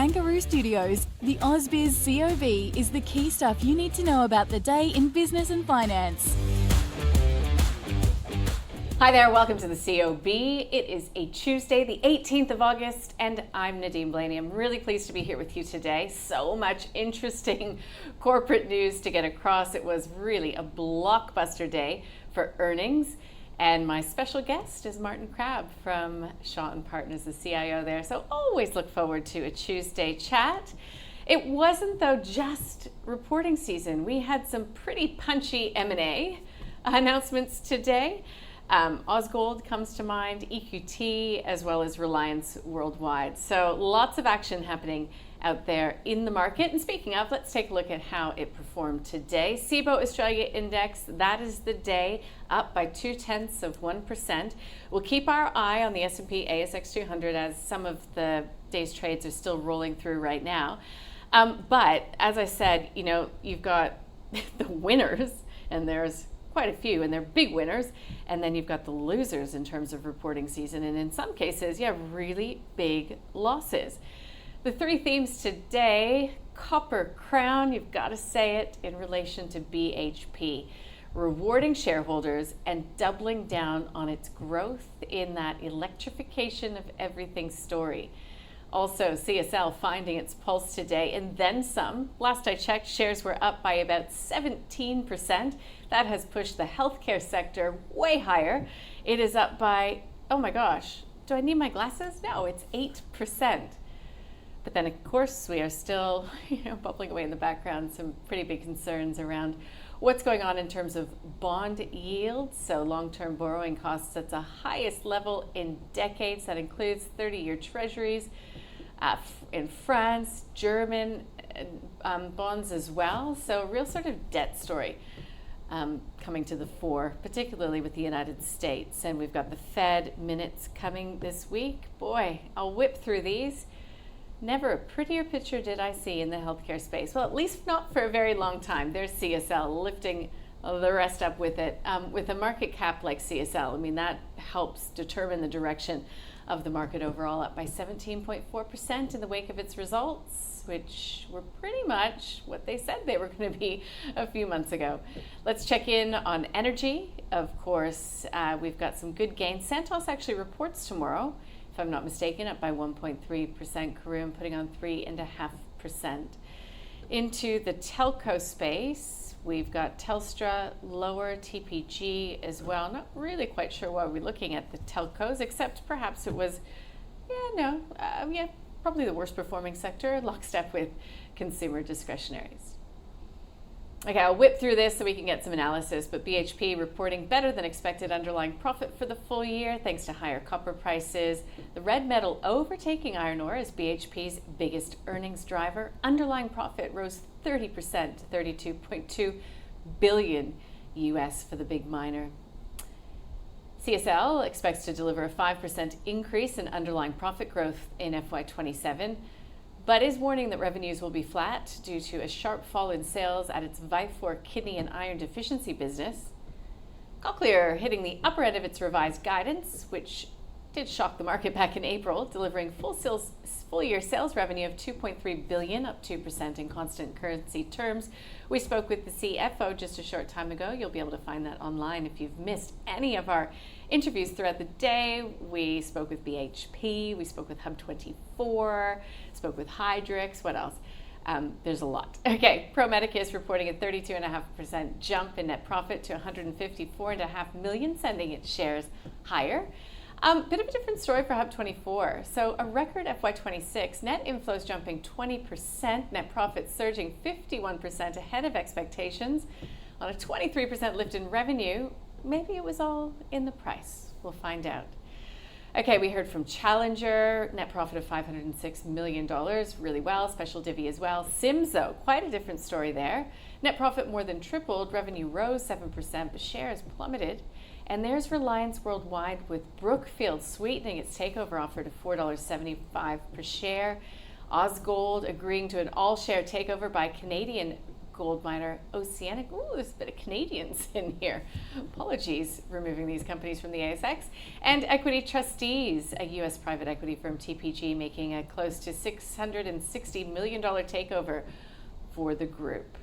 Barangaroo Studios, the AusBiz COB is the key stuff you need to know about the day in business and finance. Hi there, welcome to the COB. It is a Tuesday, the 18th of August, and I'm Nadine Blaney. I'm really pleased to be here with you today. So much interesting corporate news to get across. It was really a blockbuster day for earnings. And my special guest is Martin Crabb from Shaw & Partners, the CIO there. So always look forward to a Tuesday chat. It wasn't, though, just reporting season. We had some pretty punchy M&A announcements today. Osgold comes to mind, EQT, as well as Reliance Worldwide. So lots of action happening out there in the market. And speaking of, let's take a look at how it performed today. CIBO Australia Index, that is the day, up by 0.2%. We'll keep our eye on the S&P ASX 200 as some of the day's trades are still rolling through right now. But as I said, you know, you've got the winners, and there's quite a few, and they're big winners, and then you've got the losers in terms of reporting season, and in some cases you have really big losses. The three themes today: copper crown, you've got to say it, in relation to BHP, rewarding shareholders and doubling down on its growth in that electrification of everything story. Also, CSL finding its pulse today, and then some. Last I checked, shares were up by about 17%. That has pushed the healthcare sector way higher. It is up by, oh my gosh, do I need my glasses? No, it's 8%. But then, of course, we are still, bubbling away in the background, some pretty big concerns around what's going on in terms of bond yields. So long-term borrowing costs at the highest level in decades. That includes 30-year treasuries in France, German bonds as well. So a real sort of debt story coming to the fore, particularly with the United States. And we've got the Fed minutes coming this week. Boy, I'll whip through these. Never a prettier picture did I see in the healthcare space. Well, at least not for a very long time. There's CSL lifting the rest up with it. With a market cap like CSL, I mean, that helps determine the direction of the market overall, up by 17.4% in the wake of its results, which were pretty much what they said they were going to be a few months ago. Let's check in on energy. Of course, we've got some good gains. Santos actually reports tomorrow, if I'm not mistaken, up by 1.3%. Karoon putting on 3.5%. Into the telco space, we've got Telstra lower, TPG as well. Not really quite sure why we're looking at the telcos, except perhaps it was, probably the worst performing sector, lockstep with consumer discretionaries. Okay, I'll whip through this so we can get some analysis, but BHP reporting better than expected underlying profit for the full year thanks to higher copper prices. The red metal overtaking iron ore as BHP's biggest earnings driver. Underlying profit rose 30% to $32.2 billion US for the big miner. CSL expects to deliver a 5% increase in underlying profit growth in FY27. But is warning that revenues will be flat due to a sharp fall in sales at its Vifor kidney and iron deficiency business. Cochlear hitting the upper end of its revised guidance, which did shock the market back in April, delivering full year sales revenue of $2.3 billion, up 2% in constant currency terms. We spoke with the CFO just a short time ago. You'll be able to find that online if you've missed any of our interviews throughout the day. We spoke with BHP, we spoke with Hub24, spoke with Hydrix. What else? There's a lot. Okay, Pro Medicus reporting a 32.5% jump in net profit to $154.5 million, sending its shares higher. Bit of a different story for Hub24. So a record FY26, net inflows jumping 20%, net profits surging 51% ahead of expectations on a 23% lift in revenue. Maybe it was all in the price. We'll find out. Okay, we heard from Challenger, net profit of $506 million, really well, special divvy as well. Sims, though, quite a different story there. Net profit more than tripled, revenue rose 7%, but shares plummeted. And there's Reliance Worldwide with Brookfield sweetening its takeover offer to $4.75 per share. Osgold agreeing to an all-share takeover by Canadian gold miner Oceanic. Ooh, there's a bit of Canadians in here. Apologies, removing these companies from the ASX. And Equity Trustees, a U.S. private equity firm, TPG, making a close to $660 million takeover for the group.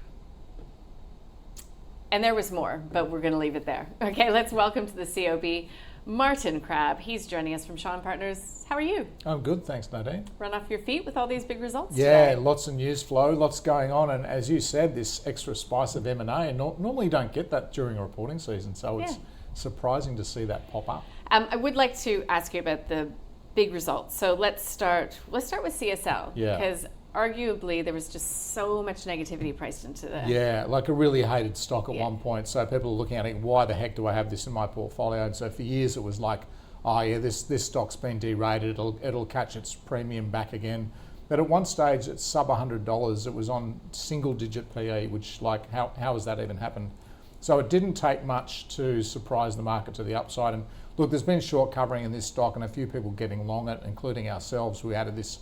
And there was more, but we're going to leave it there. Okay, let's welcome to the COB Martin Crabb. He's joining us from Shaw & Partners. How are you? I'm good, thanks, Nadine. Run off your feet with all these big results Yeah, today. lots of news flow, lots going on, and as you said, this extra spice of M&A, and normally you don't get that during a reporting season, so it's surprising to see that pop up. I would like to ask you about the big results. So let's start with CSL. Yeah. Because arguably there was just so much negativity priced into the... Yeah, like a really hated stock at one point, so people are looking at it, why the heck do I have this in my portfolio? And so for years it was like, oh yeah, this stock's been derated, it'll catch its premium back again. But at one stage it's sub $100, it was on single digit PE, which like, how has that even happened? So it didn't take much to surprise the market to the upside. And look, there's been short covering in this stock and a few people getting long it, including ourselves. We added this,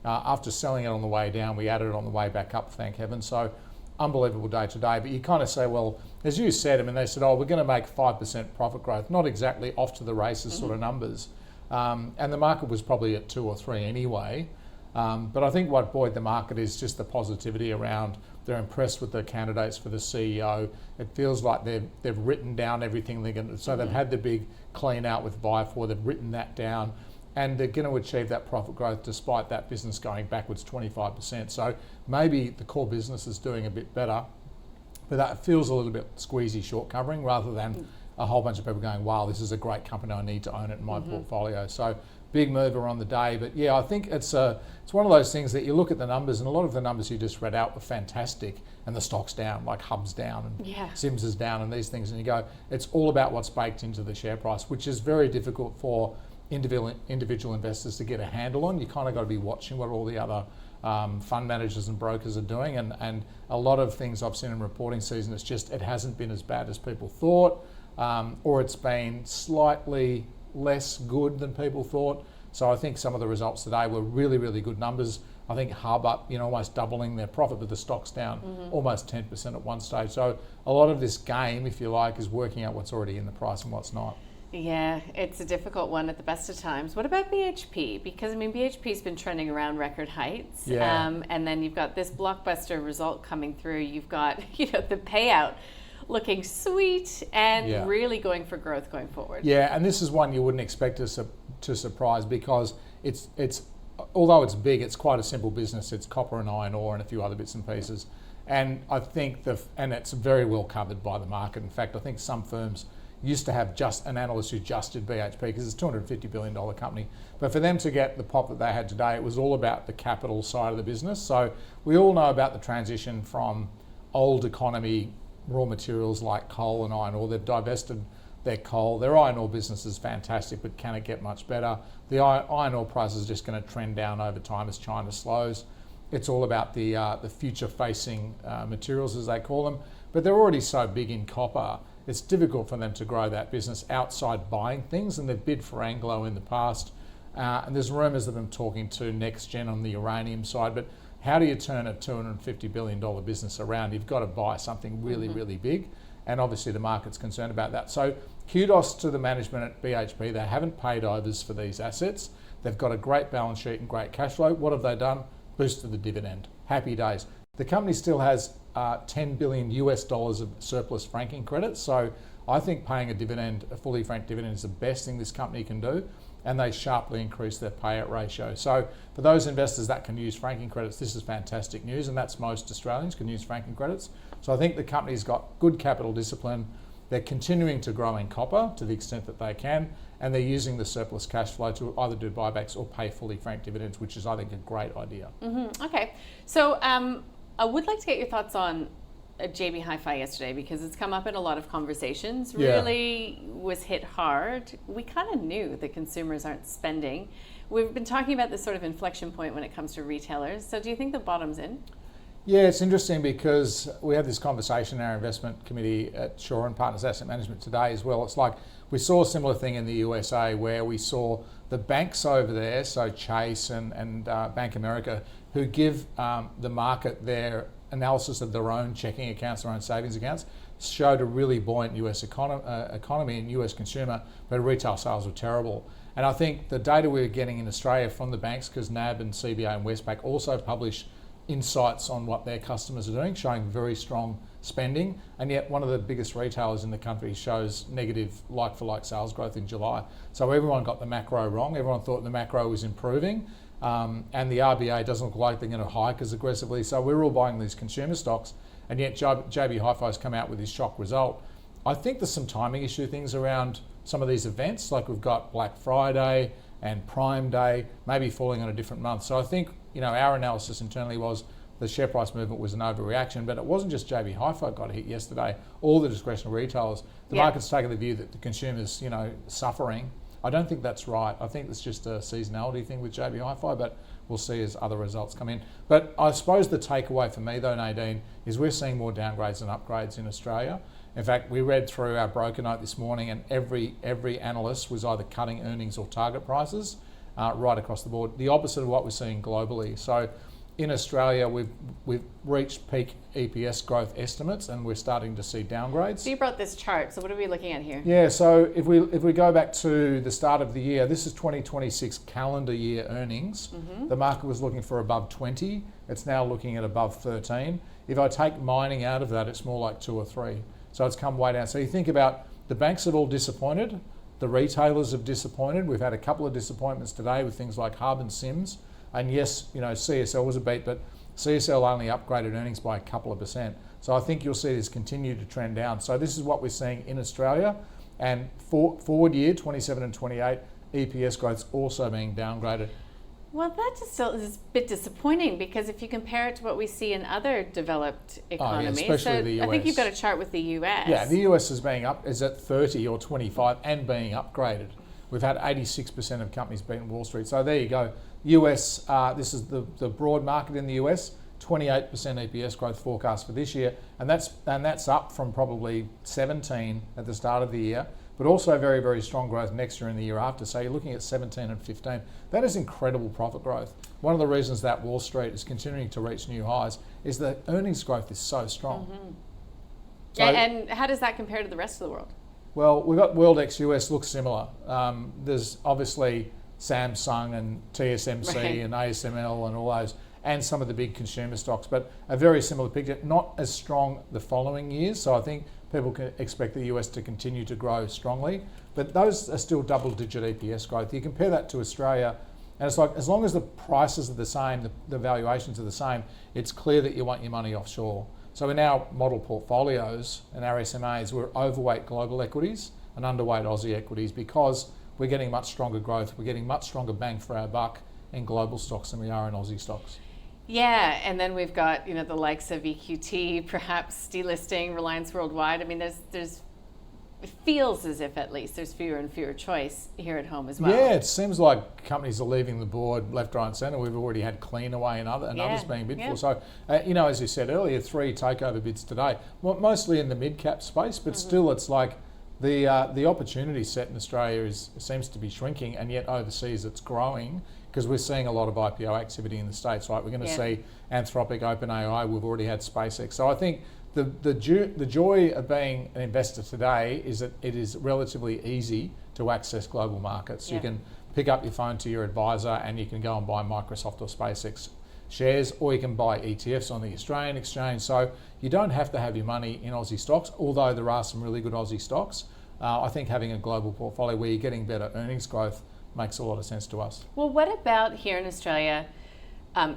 after selling it on the way down, we added it on the way back up, thank heaven. So unbelievable day today. But you kind of say, well, as you said, I mean, they said, oh, we're going to make 5% profit growth. Not exactly off to the races sort of numbers. And the market was probably at 2 or 3 anyway. But I think what buoyed the market is just the positivity around. They're impressed with the candidates for the CEO. It feels like they've written down everything they're going to. So they've had the big clean out with Vifor. They've written that down, and they're going to achieve that profit growth despite that business going backwards 25%. So maybe the core business is doing a bit better, but that feels a little bit squeezy short covering rather than a whole bunch of people going, wow, this is a great company, I need to own it in my portfolio. So big mover on the day. But yeah, I think it's one of those things that you look at the numbers, and a lot of the numbers you just read out were fantastic, and the stock's down, like Hub's down and Sims is down and these things, and you go, it's all about what's baked into the share price, which is very difficult for individual investors to get a handle on. You kind of got to be watching what all the other fund managers and brokers are doing, and a lot of things I've seen in reporting season, it's just, it hasn't been as bad as people thought, or it's been slightly less good than people thought. So I think some of the results today were really, really good numbers. I think Hub up, almost doubling their profit, but the stock's down almost 10% at one stage. So a lot of this game, if you like, is working out what's already in the price and what's not. Yeah, it's a difficult one at the best of times. What about BHP? Because, BHP's been trending around record heights. Yeah. And then you've got this blockbuster result coming through. You've got, the payout looking sweet and really going for growth going forward. Yeah, and this is one you wouldn't expect us to surprise, because it's although it's big, it's quite a simple business. It's copper and iron ore and a few other bits and pieces. And I think and it's very well covered by the market. In fact, I think some firms used to have just an analyst who just did BHP, because it's a $250 billion company. But for them to get the pop that they had today, it was all about the capital side of the business. So we all know about the transition from old economy raw materials like coal and iron ore. They've divested their coal. Their iron ore business is fantastic, but can it get much better? The iron ore price is just going to trend down over time as China slows. It's all about the future-facing materials, as they call them. But they're already so big in copper, it's difficult for them to grow that business outside buying things, and they've bid for Anglo in the past. And there's rumours of them talking to NextGen on the uranium side, but how do you turn a $250 billion business around? You've got to buy something really, really big, and obviously the market's concerned about that. So kudos to the management at BHP. They haven't paid overs for these assets. They've got a great balance sheet and great cash flow. What have they done? Boosted the dividend. Happy days. The company still has $10 billion of surplus franking credits. So I think paying a fully franked dividend is the best thing this company can do. And they sharply increased their payout ratio. So for those investors that can use franking credits, this is fantastic news, and that's most Australians can use franking credits. So I think the company's got good capital discipline. They're continuing to grow in copper to the extent that they can, and they're using the surplus cash flow to either do buybacks or pay fully franked dividends, which is, I think, a great idea. Okay, so I would like to get your thoughts on JB Hi-Fi yesterday, because it's come up in a lot of conversations. Really was hit hard. We kind of knew that consumers aren't spending. We've been talking about this sort of inflection point when it comes to retailers. So do you think the bottom's in? Yeah, it's interesting, because we had this conversation in our investment committee at Shaw & Partners Asset Management today as well. It's like we saw a similar thing in the USA, where we saw the banks over there, so Chase and Bank America, who give the market their analysis of their own checking accounts, their own savings accounts, showed a really buoyant US economy and US consumer, but retail sales were terrible. And I think the data we're getting in Australia from the banks, because NAB and CBA and Westpac also publish insights on what their customers are doing, showing very strong spending, and yet one of the biggest retailers in the country shows negative like-for-like sales growth in July. So everyone got the macro wrong. Everyone thought the macro was improving, and the RBA doesn't look like they're going to hike as aggressively. So we're all buying these consumer stocks, and yet JB Hi-Fi's come out with his shock result. I think there's some timing issue things around some of these events, like we've got Black Friday and Prime Day, maybe falling on a different month. So I think, our analysis internally was the share price movement was an overreaction, but it wasn't just JB Hi-Fi got hit yesterday. All the discretionary retailers, the market's taken the view that the consumer's, suffering. I don't think that's right. I think it's just a seasonality thing with JB Hi-Fi, but we'll see as other results come in. But I suppose the takeaway for me though, Nadine, is we're seeing more downgrades than upgrades in Australia. In fact, we read through our broker note this morning, and every analyst was either cutting earnings or target prices right across the board. The opposite of what we're seeing globally. So in Australia, we've reached peak EPS growth estimates, and we're starting to see downgrades. So you brought this chart. So what are we looking at here? Yeah. So if we go back to the start of the year, this is 2026 calendar year earnings. Mm-hmm. The market was looking for above 20. It's now looking at above 13. If I take mining out of that, it's more like 2 or 3. So it's come way down. So you think about the banks have all disappointed, the retailers have disappointed. We've had a couple of disappointments today with things like Hub and Sims. And yes, CSL was a beat, but CSL only upgraded earnings by a couple of percent. So I think you'll see this continue to trend down. So this is what we're seeing in Australia. And forward year, 27 and 28, EPS growth's also being downgraded. Well, that just still is a bit disappointing, because if you compare it to what we see in other developed economies, especially the US. I think you've got a chart with the US. Yeah, the US is at 30 or 25 and being upgraded. We've had 86% of companies beaten Wall Street. So there you go. US, this is the broad market in the US, 28% EPS growth forecast for this year, and that's up from probably 17 at the start of the year, but also very, very strong growth next year and the year after. So you're looking at 17 and 15. That is incredible profit growth. One of the reasons that Wall Street is continuing to reach new highs is that earnings growth is so strong. Mm-hmm. So, and how does that compare to the rest of the world? Well, we've got World ex-US looks similar. There's obviously Samsung and TSMC and ASML and all those, and some of the big consumer stocks, but a very similar picture, not as strong the following years. So I think people can expect the US to continue to grow strongly, but those are still double-digit EPS growth. You compare that to Australia, and it's like, as long as the prices are the same, the valuations are the same, it's clear that you want your money offshore. So in our model portfolios and our SMAs, we're overweight global equities and underweight Aussie equities, because we're getting much stronger growth. We're getting much stronger bang for our buck in global stocks than we are in Aussie stocks. Yeah, and then we've got the likes of EQT, perhaps delisting, Reliance Worldwide. I mean, there's it feels as if at least there's fewer and fewer choice here at home as well. Yeah, it seems like companies are leaving the board left, right, and centre. We've already had Cleanaway and others being bid for. So, as you said earlier, 3 takeover bids today, mostly in the mid-cap space, but still, it's like the opportunity set in Australia seems to be shrinking, and yet overseas it's growing, because we're seeing a lot of IPO activity in the States, right? We're going to see Anthropic, OpenAI, we've already had SpaceX. So I think the joy of being an investor today is that it is relatively easy to access global markets. You can pick up your phone to your advisor and you can go and buy Microsoft or SpaceX shares, or you can buy ETFs on the Australian exchange. So you don't have to have your money in Aussie stocks, although there are some really good Aussie stocks. I think having a global portfolio where you're getting better earnings growth makes a lot of sense to us. Well, what about here in Australia,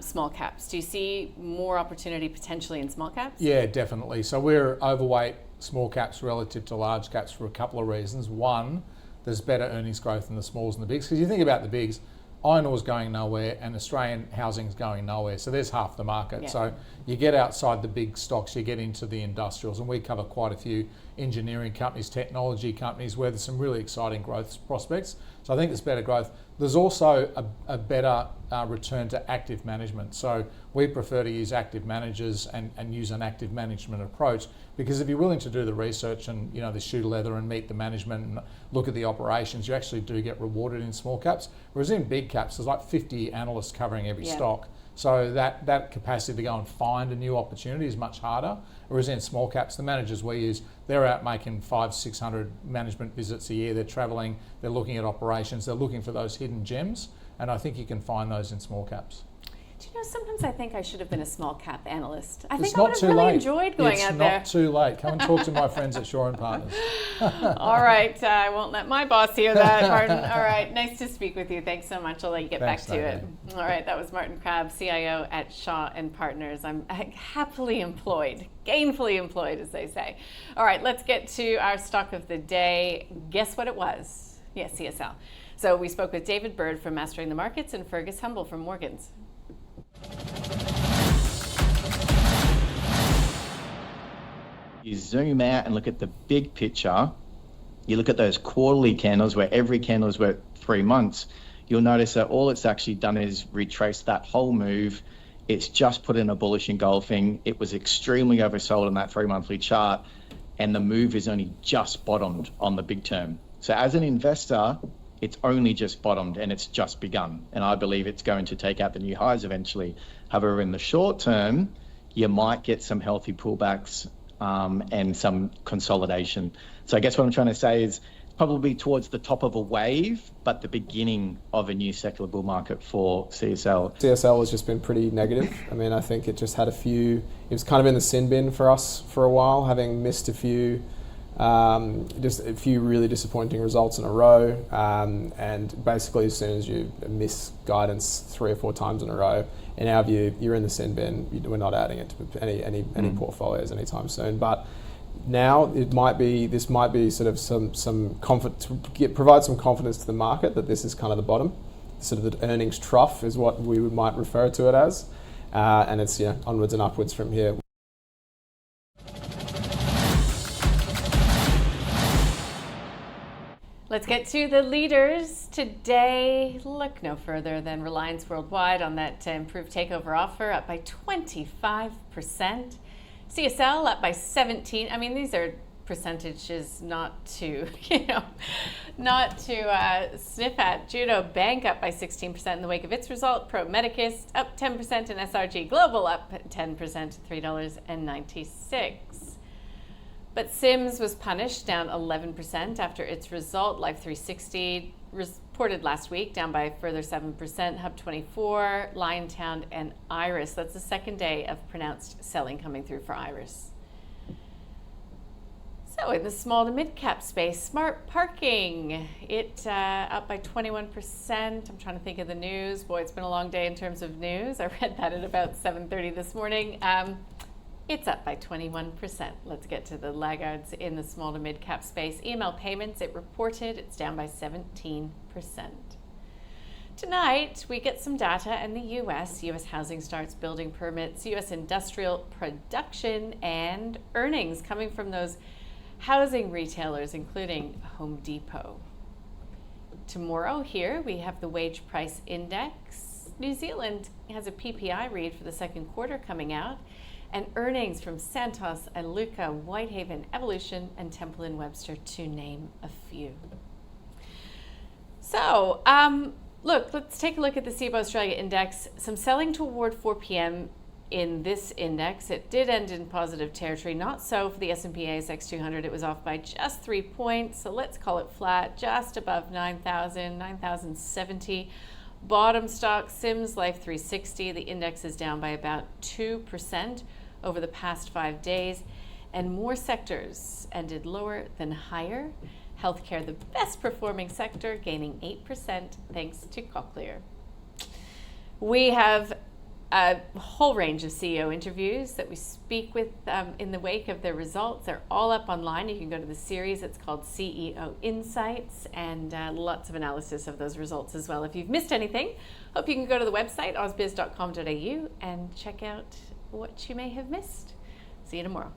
small caps? Do you see more opportunity potentially in small caps? Yeah, definitely. So we're overweight small caps relative to large caps for a couple of reasons. One, there's better earnings growth in the smalls and the bigs. Because you think about the bigs, iron ore's going nowhere and Australian housing's going nowhere. So there's half the market. Yeah. So you get outside the big stocks, you get into the industrials, and we cover quite a few engineering companies, technology companies, where there's some really exciting growth prospects. So I think there's better growth. There's also a better return to active management. So we prefer to use active managers and use an active management approach, because if you're willing to do the research and the shoe leather and meet the management and look at the operations, you actually do get rewarded in small caps. Whereas in big caps, there's like 50 analysts covering every stock. So that capacity to go and find a new opportunity is much harder. Whereas in small caps, the managers we use, they're out making 500-600 management visits a year. They're travelling, they're looking at operations, they're looking for those hidden gems, and I think you can find those in small caps. Do you know, sometimes I think I should have been a small cap analyst. I It's think I would not have too really late. enjoyed going out there. It's not too late. Come and talk to my friends at Shaw and Partners. All right, I won't let my boss hear that, Martin. All right, nice to speak with you. Thanks so much. I'll let you get Thanks, back to Nadine. it. All right, that was Martin Crabb, CIO at Shaw and Partners. I'm happily employed, gainfully employed, as they say. All right, let's get to our stock of the day. Guess what it was? Yes, CSL. So we spoke with David Bird from Mastering the Markets and Fergus Humble from Morgans. You zoom out and look at the big picture, you look at those quarterly candles where every candle is worth 3 months, you'll notice that all it's actually done is retrace that whole move. It's just put in a bullish engulfing. It was extremely oversold on that 3 monthly chart, and the move is only just bottomed on the big term. So as an investor, it's only just bottomed and it's just begun. And I believe it's going to take out the new highs eventually. However, in the short term, you might get some healthy pullbacks and some consolidation. So I guess what I'm trying to say is probably towards the top of a wave, but the beginning of a new secular bull market for CSL. CSL has just been pretty negative. I mean, I think it just had it was kind of in the sin bin for us for a while, having missed just a few really disappointing results in a row, and basically as soon as you miss guidance 3 or 4 times in a row, in our view, you're in the sin bin. We're not adding it to any portfolios anytime soon. But now this might be sort of some confidence, provide some confidence to the market that this is kind of the bottom, sort of the earnings trough is what we might refer to it as, and it's onwards and upwards from here. Let's get to the leaders today. Look no further than Reliance Worldwide on that improved takeover offer, up by 25%. CSL up by 17%. I mean, these are percentages not to, sniff at. Judo Bank up by 16% in the wake of its result. Pro Medicus up 10%, and SRG Global up 10% to $3.96. But Sims was punished, down 11% after its result. Life360 reported last week, down by a further 7%. Hub24, Liontown, and Iris. That's the second day of pronounced selling coming through for Iris. So in the small to mid-cap space, Smart Parking, it up by 21%. I'm trying to think of the news. Boy, it's been a long day in terms of news. I read that at about 7:30 this morning. It's up by 21%. Let's get to the laggards in the small to mid-cap space. EML Payments, it reported it's down by 17%. Tonight, we get some data in the U.S. U.S. housing starts, building permits, U.S. industrial production, and earnings coming from those housing retailers, including Home Depot. Tomorrow here, we have the wage price index. New Zealand has a PPI read for the second quarter coming out, and earnings from Santos, Iluka, Whitehaven, Evolution, and Temple & Webster, to name a few. So, look, let's take a look at the COB Australia Index. Some selling toward 4 p.m. in this index. It did end in positive territory. Not so for the S&P ASX 200. It was off by just 3 points, so let's call it flat, just above 9,000, 9,070. Bottom stock, Sims Life360, the index is down by about 2% over the past 5 days, and more sectors ended lower than higher. Healthcare, the best performing sector, gaining 8% thanks to Cochlear. We have a whole range of CEO interviews that we speak with in the wake of their results. They're all up online. You can go to the series. It's called CEO Insights, and lots of analysis of those results as well. If you've missed anything, hope you can go to the website, ausbiz.com.au, and check out what you may have missed. See you tomorrow.